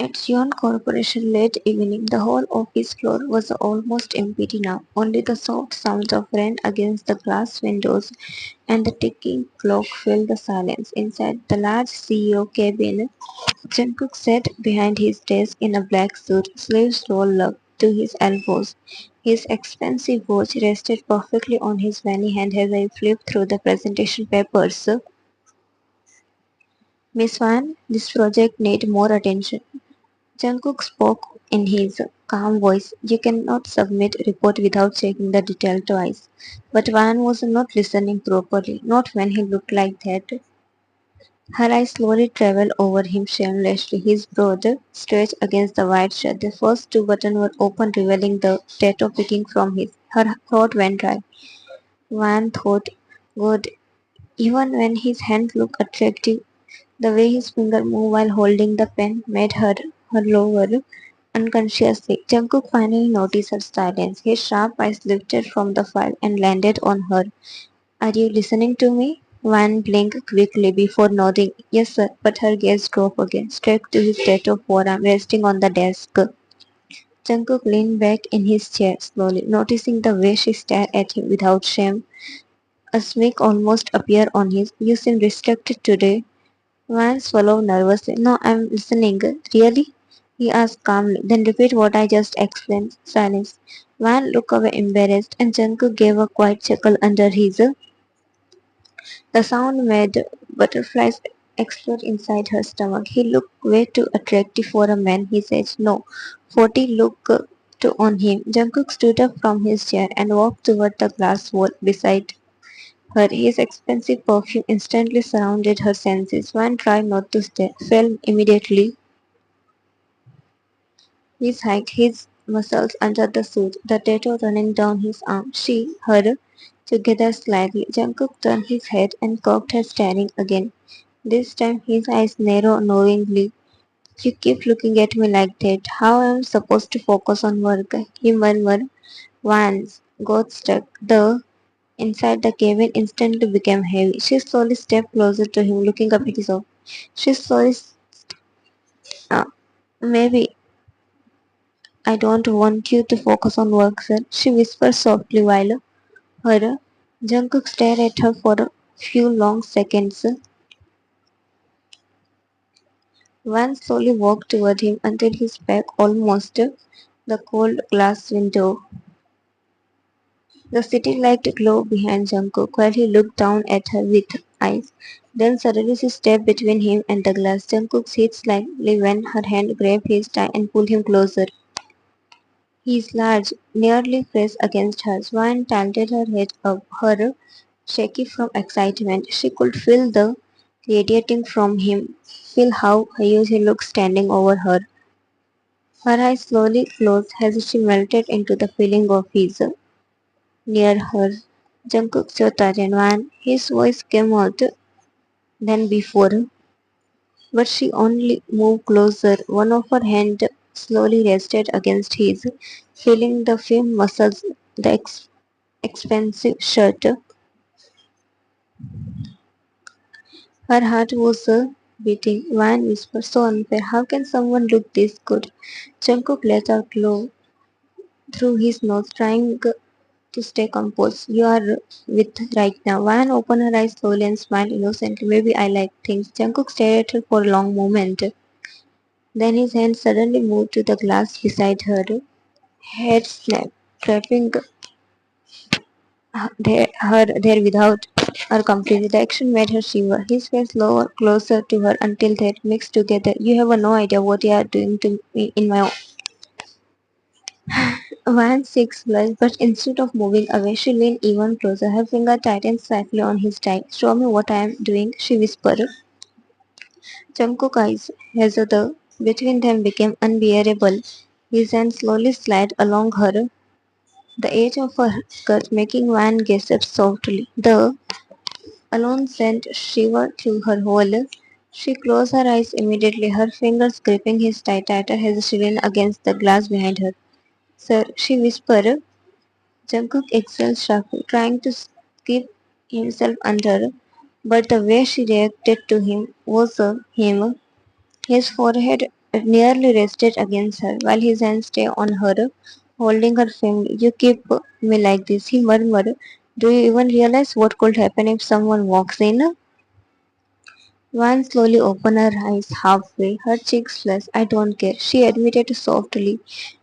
At Yon Corporation late evening, the whole office floor was almost empty now. Only the soft sounds of rain against the glass windows and the ticking clock filled the silence. Inside the large CEO cabin, Jungkook sat behind his desk in a black suit, sleeves rolled up to his elbows. His expensive watch rested perfectly on his veiny hand as I flipped through the presentation papers. Miss Wan, this project needs more attention. Jungkook spoke in his calm voice. You cannot submit report without checking the detail twice. But Van was not listening properly, not when he looked like that. Her eyes slowly traveled over him shamelessly, his broad stretched against the white shirt. The first two buttons were open, revealing the tattoo picking from his. Her throat went dry. Van thought, good. Even when his hand looked attractive, the way his finger moved while holding the pen made her lower unconsciously. Jungkook finally noticed her silence. His sharp eyes lifted from the file and landed on her. Are you listening to me? Van blinked quickly before nodding. Yes, sir, but her gaze dropped again, straight to his tattooed forearm resting on the desk. Jungkook leaned back in his chair slowly, noticing the way she stared at him without shame. A smirk almost appeared on his. You seem distracted today. Van swallowed nervously. No, I'm listening. Really? He asked calmly. Then repeat what I just explained. Silence. Van looked away embarrassed, and Jungkook gave a quiet chuckle under his. The sound made butterflies explode inside her stomach. He looked way too attractive for a man, he said. No. 40 looked to on him. Jungkook stood up from his chair and walked toward the glass wall beside her. His expensive perfume instantly surrounded her senses. One tried not to stare, fell immediately. His hiked his muscles under the suit, the tattoo running down his arm. She, her, together slightly. Jungkook turned his head and cocked her staring again. This time his eyes narrowed knowingly. You keep looking at me like that. How am I supposed to focus on work? He murmured. Once got stuck. The inside the cabin instantly became heavy. She slowly stepped closer to him, looking up at his own. She slowly, uh, maybe I don't want you to focus on work, sir. She whispered softly while her Jungkook stared at her for a few long seconds. Van slowly walked toward him until his back almost the cold glass window. The city light glowed behind Jungkook while he looked down at her with eyes. Then suddenly she stepped between him and the glass. Jungkook hit slightly when her hand grabbed his tie and pulled him closer. He is large, nearly pressed against her. Swan tilted her head up, her shaky from excitement. She could feel the radiating from him, feel how huge he looked standing over her. Her eyes slowly closed as she melted into the feeling of his near her. Jungkook Chotajanwan. His voice came out than before, but she only moved closer. One of her hands slowly rested against his, feeling the firm muscles, the expensive shirt. Her heart was beating. Van whispered, so unfair. How can someone look this good? Jungkook let out glow through his nose, trying to stay composed. You are with right now. Van opened her eyes slowly and smiled innocently. Maybe I like things. Jungkook stared at her for a long moment. Then his hand suddenly moved to the glass beside her. Head snapped, trapping her there without her completely. The action made her shiver. His face lower closer to her until they mixed together. You have no idea what you are doing to me in my Van six blushed, but instead of moving away, she leaned even closer. Her finger tightened slightly on his thigh. Show me what I am doing, she whispered. Jungkook's eyes, as the between them became unbearable. His hand slowly slid along her, the edge of her skirt, making Van gasp softly. The alone sent shiver through her whole. She closed her eyes immediately, her fingers gripping his tie tighter as she leaned against the glass behind her. Sir, she whispered. Jungkook exhaled sharply, trying to keep himself under, but the way she reacted to him was him. His forehead nearly rested against her, while his hands stay on her, holding her firmly. You keep me like this, he murmured. Do you even realize what could happen if someone walks in? Wan slowly opened her eyes halfway, her cheeks flushed. I don't care, she admitted softly.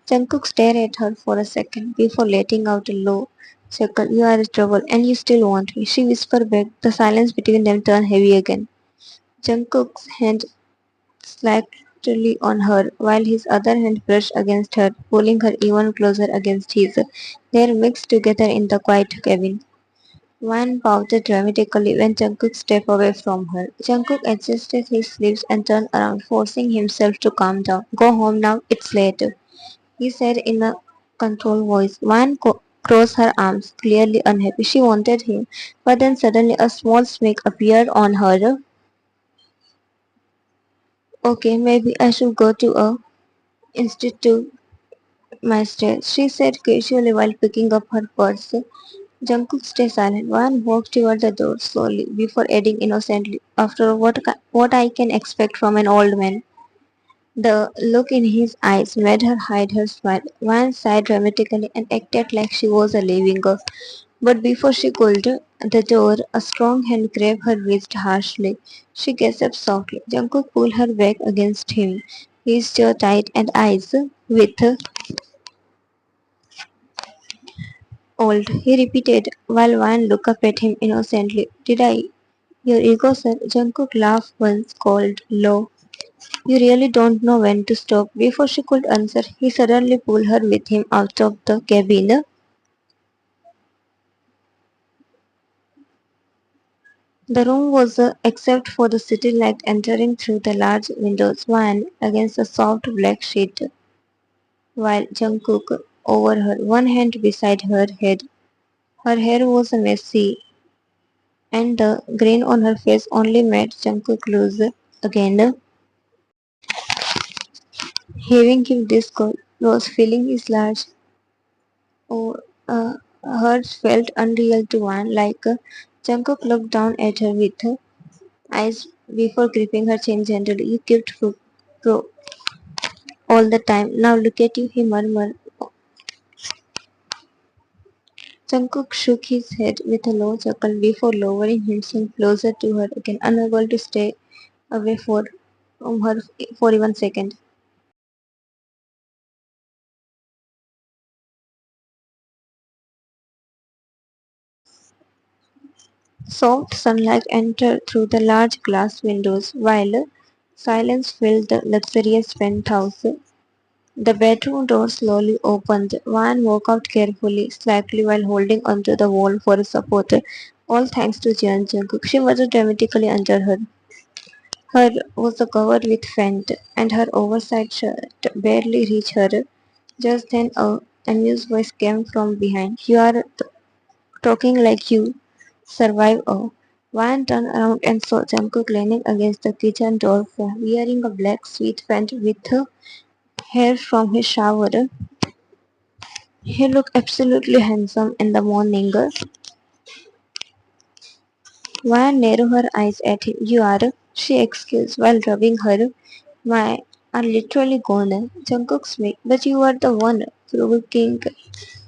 Jungkook stared at her for a second before letting out a low chuckle. You are in trouble and you still want me, she whispered back. The silence between them turned heavy again. Jungkook's hand slightly on her, while his other hand brushed against her, pulling her even closer against his. They mixed together in the quiet cabin. Wan pouted dramatically when Jungkook stepped away from her. Jungkook adjusted his lips and turned around, forcing himself to calm down. Go home now, it's late, he said in a controlled voice. Crossed her arms, clearly unhappy. She wanted him, but then suddenly a small smirk appeared on her. Okay, maybe I should go to a institute myself, she said casually while picking up her purse. Jungkook stayed silent. Wan walked toward the door slowly before adding innocently, after all, what I can expect from an old man. The look in his eyes made her hide her smile. Wan sighed dramatically and acted like she was a living girl. But before she could, the door, a strong hand grabbed her wrist harshly. She gasped softly. Jungkook pulled her back against him, his jaw tight and eyes with old, he repeated, while Wan looked up at him innocently. Did I? Your ego, sir. Jungkook laughed once, called low. You really don't know when to stop. Before she could answer, he suddenly pulled her with him out of the cabin. The room was, except for the city light entering through the large windows, Wan against the soft black sheet, while Jungkook over her, one hand beside her head. Her hair was messy, and the grin on her face only made Jungkook lose again. Having him this cold, Rose feeling his large oh, hers felt unreal to Wan, like Jungkook looked down at her with eyes before gripping her chin gently. You kept pro all the time. Now look at you, he murmured. Jungkook shook his head with a low chuckle before lowering himself closer to her again, unable to stay away from her for even a second. Soft sunlight entered through the large glass windows, while silence filled the luxurious penthouse. The bedroom door slowly opened. Van walked out carefully, slightly while holding onto the wall for support. All thanks to Jeon Jungkook. She was dramatically under her. Her was covered with faint, and her oversized shirt barely reached her. Just then, a amused voice came from behind. You are talking like you survive a. Van turned around and saw Jungkook leaning against the kitchen door frame, wearing a black sweat pant with hair from his shower. He looked absolutely handsome in the morning. Van narrowed her eyes at him. You are, she excused while rubbing her. My are literally gone. Jungkook smiled. But you were the one provoking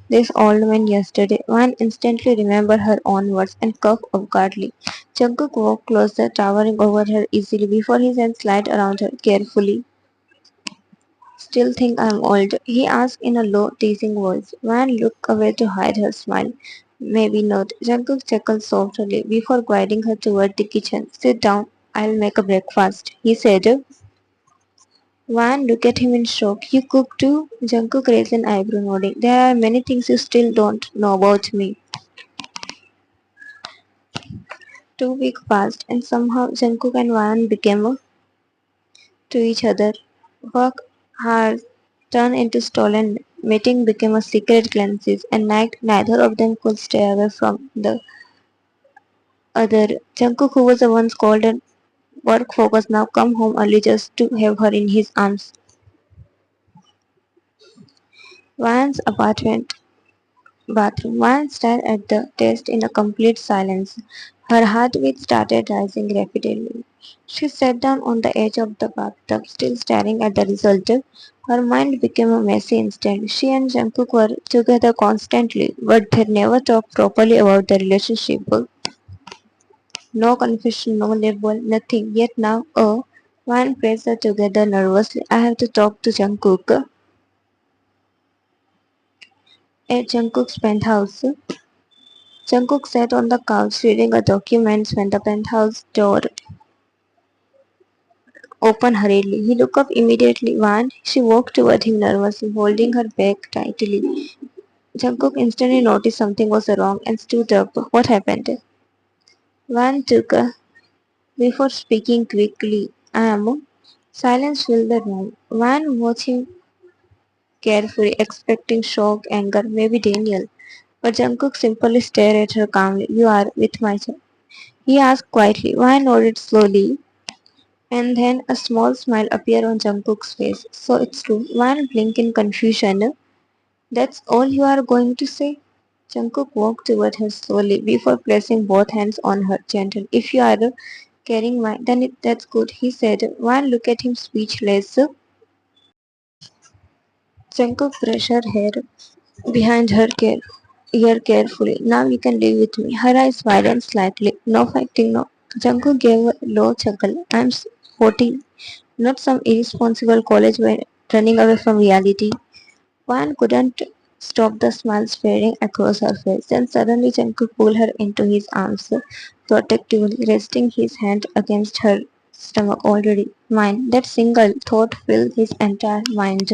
this old man yesterday. Van instantly remembered her own words and coughed awkwardly. Jungkook walked closer, towering over her easily before his hand slid around her carefully. Still think I'm old? He asked in a low, teasing voice. Van looked away to hide her smile. Maybe not. Jungkook chuckled softly before guiding her toward the kitchen. Sit down. I'll make a breakfast, he said. Van looked at him in shock. You cook too? Jungkook raised an eyebrow, nodding. There are many things you still don't know about me. 2 weeks passed, and somehow Jungkook and Van became to each other. Work hard turned into stolen meeting became a secret glances, and neither of them could stay away from the other. Jungkook, who was once called and work focused, now come home early just to have her in his arms. Van's apartment bathroom. Van stared at the test in a complete silence. Her heartbeat started rising rapidly. She sat down on the edge of the bathtub, still staring at the result. Her mind became a messy instant. She and Jungkook were together constantly, but they never talked properly about the relationship. No confession, no label, nothing. Yet now, one pressed her together nervously. I have to talk to Jungkook. At Jungkook's penthouse, Jungkook sat on the couch reading a document when the penthouse door opened hurriedly. He looked up immediately. One, she walked toward him nervously, holding her back tightly. Jungkook instantly noticed something was wrong and stood up. What happened? Wan took before speaking quickly. Silence filled the room. Wan watched him carefully, expecting shock, anger, maybe Daniel. But Jungkook simply stared at her calmly. You are with my son. He asked quietly. Wan nodded slowly, and then a small smile appeared on Jungkook's face. So it's true. Wan blinked in confusion. That's all you are going to say? Jungkook walked toward her slowly before placing both hands on her gentle. If you are carrying mine, then that's good, he said. Wan looked at him speechless. Jungkook brushed her hair behind her ear carefully. Now you can live with me. Her eyes widened slightly. No fighting, no. Jungkook gave a low chuckle. I'm 14, not some irresponsible college boy running away from reality. Wan couldn't stop the smile spreading across her face. Then suddenly Jungkook pulled her into his arms protectively, resting his hand against her stomach already. Mine. That single thought filled his entire mind.